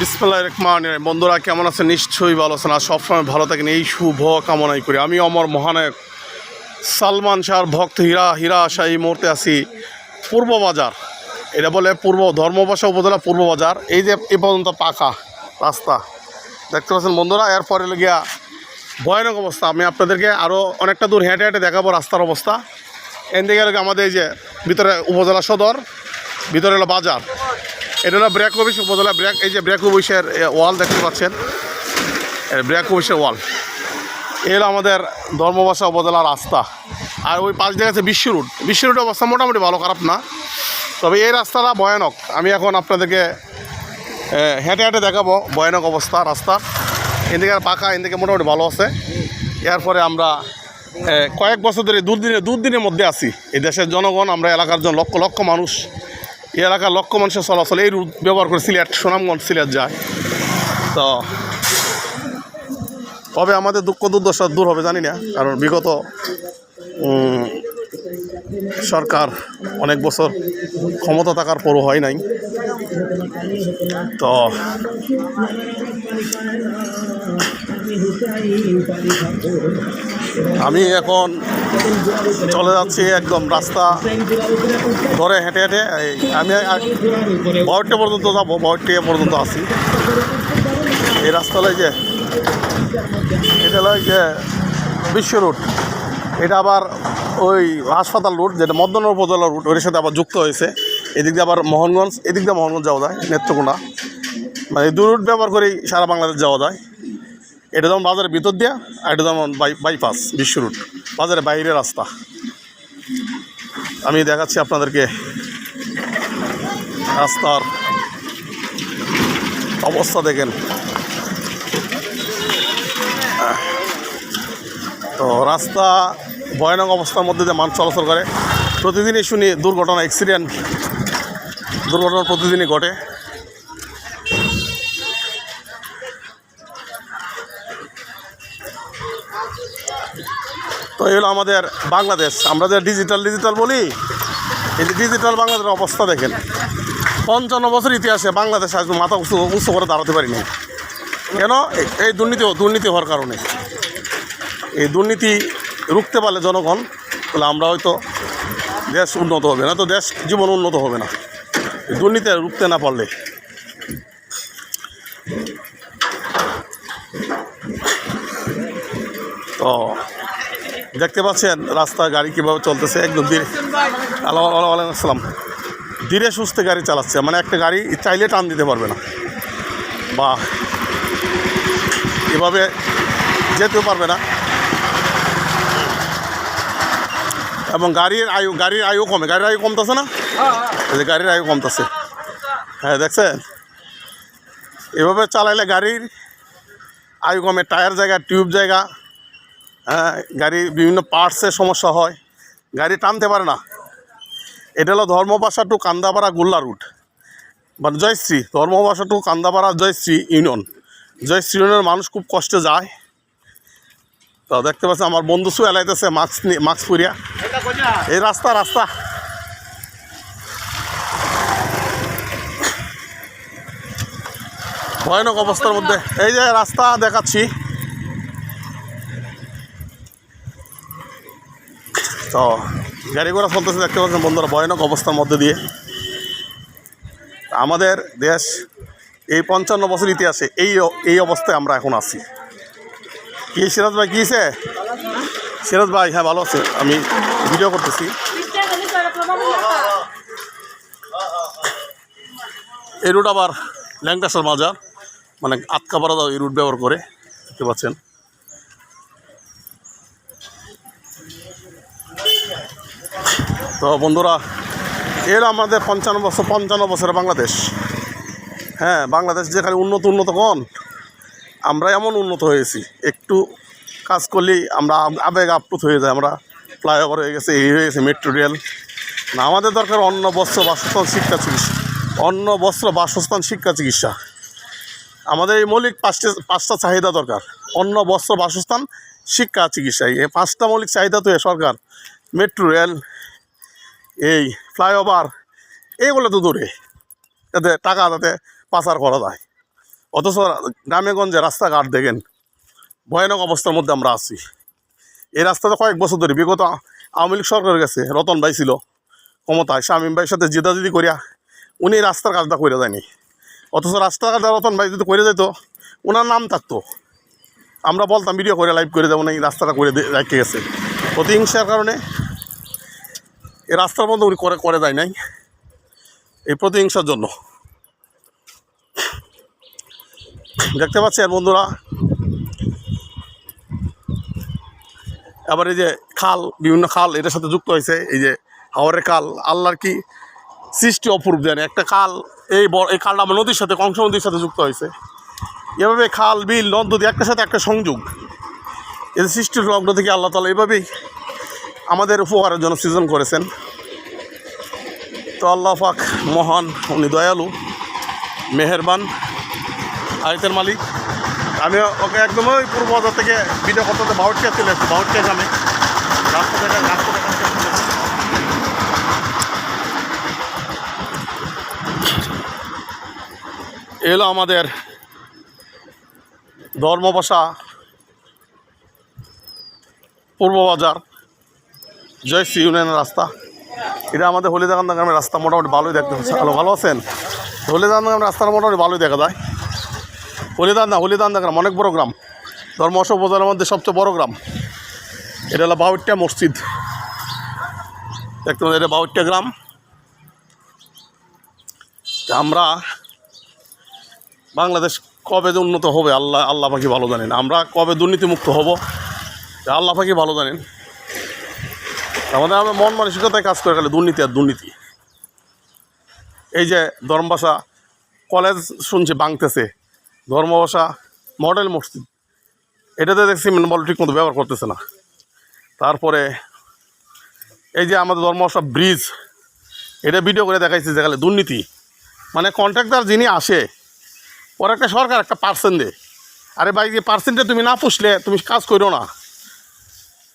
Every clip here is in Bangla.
বিসমিল্লাহির রহমানির রহিম। বন্ধুরা কেমন আছেন? নিশ্চয়ই ভালো আছেন। আর সবসময় ভালো থাকেন এই শুভ কামনাই করি। আমি অমর মহানায়ক সালমান শাহর ভক্ত হীরা আশা এই মুহূর্তে আছি পূর্ব বাজার। এটা বলে পূর্ব ধর্মপাশা উপজেলা পূর্ব বাজার। এই যে এ পর্যন্ত পাকা রাস্তা দেখতে পাচ্ছেন বন্ধুরা। এরপরে গিয়া ভয়ানক অবস্থা। আমি আপনাদেরকে আরও অনেকটা দূর হেঁটে হেঁটে দেখাবো রাস্তার অবস্থা। এদিকে আমাদের এই যে ভিতরে উপজেলা সদর, ভিতরে হলো বাজার। এটা হলো ব্র্যাক অফিস উপজেলা ব্র্যাক। এই যে ব্র্যাক অফিসের ওয়াল দেখতে পাচ্ছেন, ব্র্যাক অফিসের ওয়াল। এই হলো আমাদের ধর্মপাশা উপজেলার রাস্তা। আর ওই পাশ দিয়ে আছে বিশ্ব রুট। বিশ্ব রুটের অবস্থা মোটামুটি ভালো, খারাপ না। তবে এই রাস্তাটা ভয়ানক। আমি এখন আপনাদেরকে হেঁটে হেঁটে দেখাবো ভয়ানক অবস্থা রাস্তার। এদিকে পাকা, এদিকে মোটামুটি ভালো আছে। এরপরে আমরা কয়েক বছর ধরে দুদিনের মধ্যে আছি। এই দেশের জনগণ, আমরা এলাকার জন লক্ষ লক্ষ মানুষ, এই এলাকার লক্ষ মানুষের চলাচল এই রুট ব্যবহার করে সিলেট, সুনামগঞ্জ, সিলেট যায়। তো কবে আমাদের দুঃখ দুর্দশা দূর হবে জানি না, কারণ বিগত সরকার অনেক বছর ক্ষমতা থাকার পরও হয় নাই। তো আমি এখন চলে যাচ্ছি একদম রাস্তা ধরে হেঁটে হেঁটে। আমি 62 পর্যন্ত যাবো, 62 পর্যন্ত আছি। এই রাস্তাটাই যে এটা হলো যে বিশ্ব রুট। এটা আবার ওই হাসপাতাল রুট, যেটা মদননগর উপজেলা রুট, ওর সাথে আবার যুক্ত হয়েছে। এদিক দিয়ে আবার মোহনগঞ্জ, এদিক দিয়ে মোহনগঞ্জ যাওয়া যায়, নেত্রকোনা। মানে এই দু রুট ব্যবহার করেই সারা বাংলাদেশ যাওয়া যায়। এটা যেমন বাজারের ভিতর দিয়া, আর এটা যেমন বাইপাস বিশ্ব রুট, বাজারের বাইরের রাস্তা। আমি দেখাচ্ছি আপনাদেরকে রাস্তার অবস্থা, দেখেন। তো রাস্তা ভয়ানক অবস্থার মধ্যে যে মানুষ চলাচল করে। প্রতিদিনই শুনি দুর্ঘটনা, দুর্ঘটনা প্রতিদিনই ঘটে। তো এই হলো আমাদের বাংলাদেশ। আমরা যে ডিজিটাল বলি, এই যে ডিজিটাল বাংলাদেশের অবস্থা দেখেন। 55 বছর ইতিহাসে বাংলাদেশ আজ মাথা উঁচু করে দাঁড়াতে পারিনি। কেন? এই দুর্নীতি হওয়ার কারণে। এই দুর্নীতি রুখতে পারলে জনগণ, তাহলে আমরা হয়তো দেশ উন্নত হবে না, তো দেশ জীবন উন্নত হবে না দুর্নীতি রুখতে না পারলে। তো দেখতে পাচ্ছেন রাস্তায় গাড়ি কীভাবে চলতেছে, একদম ধীরে। ওয়ালাইকুম আসসালাম। ধীরে সুস্থে গাড়ি চালাচ্ছে, মানে একটা গাড়ি চাইলে টান দিতে পারবে না, বা এভাবে যেতেও পারবে না। এবং গাড়ির আয়ু কমে, গাড়ির আয়ু কমতেছে না, যে গাড়ির আয়ু কমতেছে। হ্যাঁ দেখছেন, এভাবে চালাইলে গাড়ির আয়ু কমে। টায়ার জায়গা, টিউব জায়গা, হ্যাঁ, গাড়ির বিভিন্ন পার্টসের সমস্যা হয়, গাড়ি টানতে পারে না। এটা হলো ধর্মপাশা টু কান্দাপাড়া গুল্লা রুট, মানে জয়শ্রী। Dharmapasha to Kandapara Joyshree union. জয়শ্রী ইউনিয়নের মানুষ খুব কষ্টে যায়। তো দেখতে পাচ্ছি আমার বন্ধু সু এলাইতেছে মাস্ক পরিয়া। এই রাস্তা ভয়ানক অবস্থার মধ্যে। এই যে রাস্তা দেখাচ্ছি। তো গাড়ি ঘোড়া চলতেছে দেখতে পাচ্ছেন বন্ধুরা, ভয়ানক অবস্থার মধ্যে দিয়ে। আমাদের দেশ এই 55 বছর ইতিহাসে এই অবস্থায় আমরা এখন আছি। কি সিরাজ ভাই, কী হয়েছে? সিরাজ ভাই, হ্যাঁ ভালো আছে, আমি ভিডিও করতেছি। এই রুট আবার ল্যাংটাসার বাজার, মানে আতকাপাড়া দাও এই রুট ব্যবহার করে, দেখতে পাচ্ছেন। তো বন্ধুরা, এর আমাদের 55 বছরের বাংলাদেশ। হ্যাঁ, বাংলাদেশ যেখানে উন্নত কোন, আমরা এমন উন্নত হয়েছি, একটু কাজ করলেই আমরা আবেগ আপ্লুত হয়ে যায়। আমরা ফ্লাইওভার হয়ে গেছে, এই হয়ে গেছে, মেট্রো রেল। না, আমাদের দরকার অন্ন, বস্ত্র, বাসস্থান, শিক্ষা, চিকিৎসা। অন্ন, বস্ত্র, বাসস্থান, শিক্ষা, চিকিৎসা। আমাদের এই মৌলিক পাঁচটা চাহিদা দরকার: অন্ন, বস্ত্র, বাসস্থান, শিক্ষা, চিকিৎসা। এই 5টা মৌলিক চাহিদা তো সরকার মেট্রো রেল, এই ফ্লাইওভার, এইগুলো তো দূরে। যাতে টাকা যাতে পাচার করা যায়। অথচ গ্রামে গঞ্জে রাস্তাঘাট দেখেন ভয়ানক অবস্থার মধ্যে আমরা আছি। এই রাস্তাতে কয়েক বছর ধরে বিগত আওয়ামী লীগ সরকার গেছে, রতন ভাই ছিল ক্ষমতায়, শামীম ভাইয়ের সাথে জেদাজেদি করিয়া উনি রাস্তার কাজটা করে দেয়নি। অথচ রাস্তার কাজটা রতন ভাই যদি করে যেত ওনার নাম থাকতো, আমরা বলতাম ভিডিও করে লাইভ করে দেবো না, এই রাস্তাটা করে রেখে গেছে। প্রতিহিংসার কারণে এই রাস্তার বন্ধ উনি করে দেয় নাই, এই প্রতিহিংসার জন্য। দেখতে পাচ্ছেন বন্ধুরা, আবার এই যে খাল, বিভিন্ন খাল এটার সাথে যুক্ত হয়েছে। এই যে হাওরের খাল, আল্লাহর কি সৃষ্টি অপূর্ব জানে। একটা খাল, এই খালটা আমার নদীর সাথে, কংস নদীর সাথে যুক্ত হয়েছে। এভাবে খাল বিল নদ নদী একটার সাথে একটা সংযোগ, এদের সৃষ্টির লগ্ন থেকে আল্লাহ তাআলা এভাবেই আমাদের উপকারের জন্য সৃজন করেছেন। তো আল্লাহ পাক মহান, উনি দয়ালু, মেহেরবান, আয়তের মালিক। আমি ওকে একদম ওই পূর্ব বাজার থেকে ভিডিও করতে বাউটটিয়া চলে আসছি, বাউটটিয়া গ্রামে রাস্তা দেখা এলো আমাদের ধর্মবাসা পূর্ব বাজার জয়শ্রী ইউনিয়নের রাস্তা। এটা আমাদের হলিদাকান্দা গ্রামের রাস্তা, মোটামুটি ভালোই দেখতে পাচ্ছি। ভালো আছেন? হলিদাকান্দা গ্রামের রাস্তাটা মোটামুটি ভালোই দেখা যায়। হলিদাকান্দা গ্রাম অনেক বড় গ্রাম, ধর্মবাসা উপজেলার মধ্যে সবচেয়ে বড় গ্রাম। এটা হলো বাউট্টিয়া মসজিদ, দেখতে পাচ্ছি এটা বাউট্টিয়া গ্রাম। আমরা বাংলাদেশ কবে যে উন্নত হবে আল্লাহ পাকি ভালো জানেন। আমরা কবে দুর্নীতিমুক্ত হব আল্লাহ পাকি ভালো জানেন। আমরা মন মানসিকতায় কাজ করে গেলে দুর্নীতি আর দুর্নীতি। এই যে ধর্মবাসা কলেজ শুনছি ভাঙতেছে, ধর্মবাসা মডেল মসজিদ এটাতে দেখছি বল ঠিক মতো ব্যবহার করতেছে না। তারপরে এই যে আমাদের ধর্মবাসা ব্রিজ, এটা ভিডিও করে দেখাইছে যেখানে দুর্নীতি, মানে কন্ট্রাক্টর যিনি আসে ওর একটা সরকার একটা পার্সেন্ট দেয়। আরে ভাই, যে পার্সেন্টে তুমি না পুষলে তুমি কাজ করো না,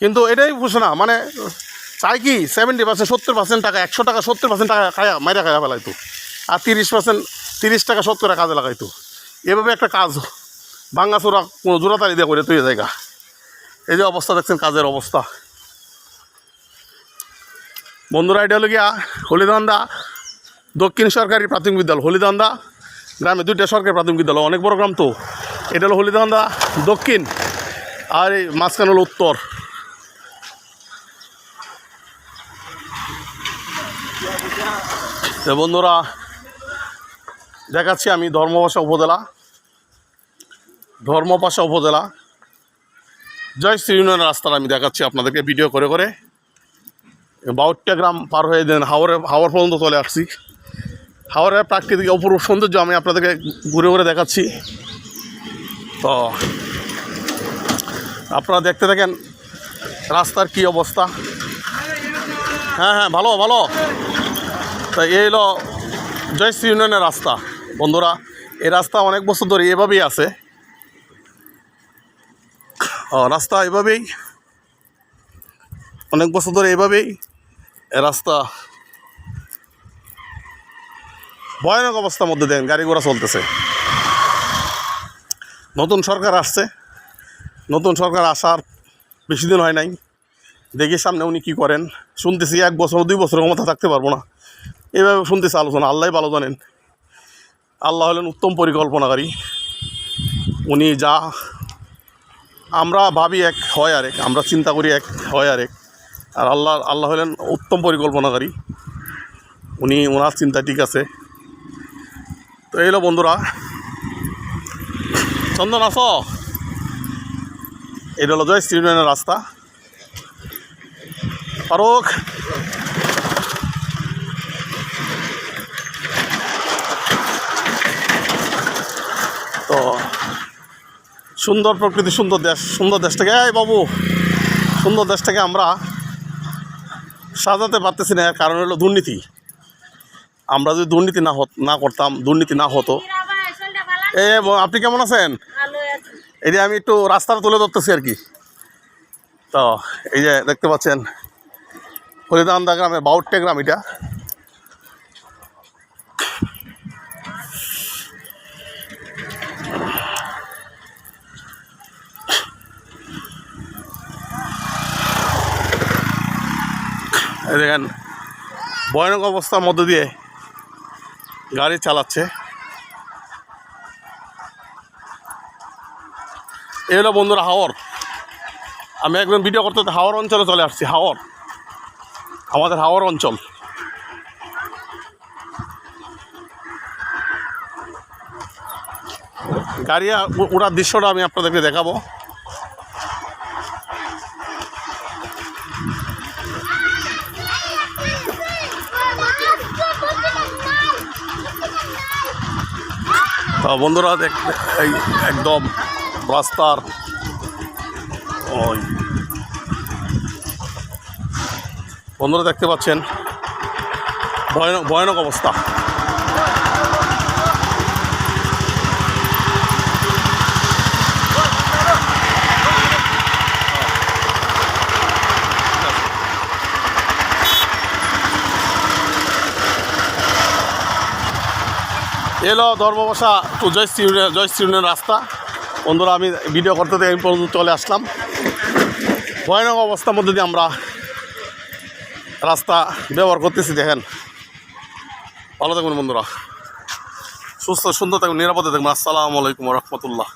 কিন্তু এটাই পুষে না। মানে চাই কি 70%, 70% টাকা, 100 টাকা 70% টাকা খায়া মাইরা খায়া ফেলাইতো, আর 30% 30 টাকা 70 টাকা কাজে লাগাইতো। এভাবে একটা কাজ ভাঙ্গাচোরা কোনো জোড়াতালি দিয়ে করে তৈরি জায়গা। এই যে অবস্থা দেখছেন, কাজের অবস্থা বন্ধুরা। এটা হলো গিয়া হলিদান্দা দক্ষিণ সরকারি প্রাথমিক বিদ্যালয়। হলিদান্দা গ্রামে 2টা সরকারি প্রাথমিক বিদ্যালয়, অনেক বড় গ্রাম তো। এটা হলো হলিদান্দা দক্ষিণ, আর এই মাঝখানে হলো উত্তর। তো বন্ধুরা দেখাচ্ছি আমি ধর্মবাসা উপজেলা জয়শ্রী ইউনিয়নের রাস্তাটা আমি দেখাচ্ছি আপনাদেরকে ভিডিও করে করে। বাউট্টিয়া গ্রাম পার হয়ে দেন হাওর পর্যন্ত চলে আসছি। হাওরের প্রাকৃতিক অপূর্ব সৌন্দর্য আমি আপনাদেরকে ঘুরে ঘুরে দেখাচ্ছি। তো আপনারা দেখতে থাকেন রাস্তার কি অবস্থা। হ্যাঁ ভালো ভালো। তা এই হলো জয়শ্রী ইউনিয়নের রাস্তা বন্ধুরা। এই রাস্তা অনেক বছর ধরে এভাবেই আছে, রাস্তা এভাবেই অনেক বছর ধরে এভাবেই রাস্তা ভয়ানক অবস্থার মধ্যে দেন গাড়ি ঘোড়া চলতেছে। নতুন সরকার আসছে, নতুন সরকার আসার বেশি দিন হয় নাই, দেখি সামনে উনি কী করেন। শুনতেছি 1 বছর 2 বছর ক্ষমতা থাকতে পারবো না, এইভাবে শুনতেছি আলোচনা। আল্লাহই ভালো জানেন। আল্লাহ হলেন উত্তম পরিকল্পনাকারী। উনি যা আমরা ভাবি এক হয় আরেক, আমরা চিন্তা করি এক হয় আরেক, আর আল্লাহ হলেন উত্তম পরিকল্পনাকারী। উনি ওনার চিন্তা ঠিক আছে। তো এই হলো বন্ধুরা, চন্দন আস, এটা হলো জয়শ্রী ইউনিয়নের রাস্তা। ফারুক তো সুন্দর প্রকৃতি, সুন্দর দেশ, সুন্দর দেশটাকে এই বাবু সুন্দর দেশটাকে আমরা সাজাতে পারতেছি না। এর কারণ হলো দুর্নীতি। আমরা যদি দুর্নীতি না করতাম, দুর্নীতি না হতো। আপনি কেমন আছেন? এই যে আমি একটু রাস্তাটা তুলে ধরতেছি আর কি। তো এই যে দেখতে পাচ্ছেন হলিদান্দা গ্রামে বাউট্টিয়া গ্রাম। এটা এই দেখেন ভয়ানক অবস্থার মধ্যে দিয়ে গাড়ি চালাচ্ছে। এই হলো বন্ধুরা হাওর। আমি একদম ভিডিও করতে হাওর অঞ্চলে চলে আসছি। হাওর, আমাদের হাওর অঞ্চল। গাড়ি ওঠার দৃশ্যটা আমি আপনাদেরকে দেখাবো। বন্ধুরা এই একদম রাস্তার ওই বন্ধুরা দেখতে পাচ্ছেন ভয়ানক ভয়ানক অবস্থা। এলো ধর্মবাসা টু জয়শ্রীনের রাস্তা। বন্ধুরা আমি ভিডিও করতে এই পর্যন্ত চলে আসলাম। ভয়ানক অবস্থার মধ্যে দিয়ে আমরা রাস্তা ব্যবহার করতেছি। দেখেন, ভালো থাকবেন বন্ধুরা, সুস্থ সুন্দর থাকবেন, নিরাপদে থাকবেন। আসসালামু আলাইকুম রহমতুল্লাহ।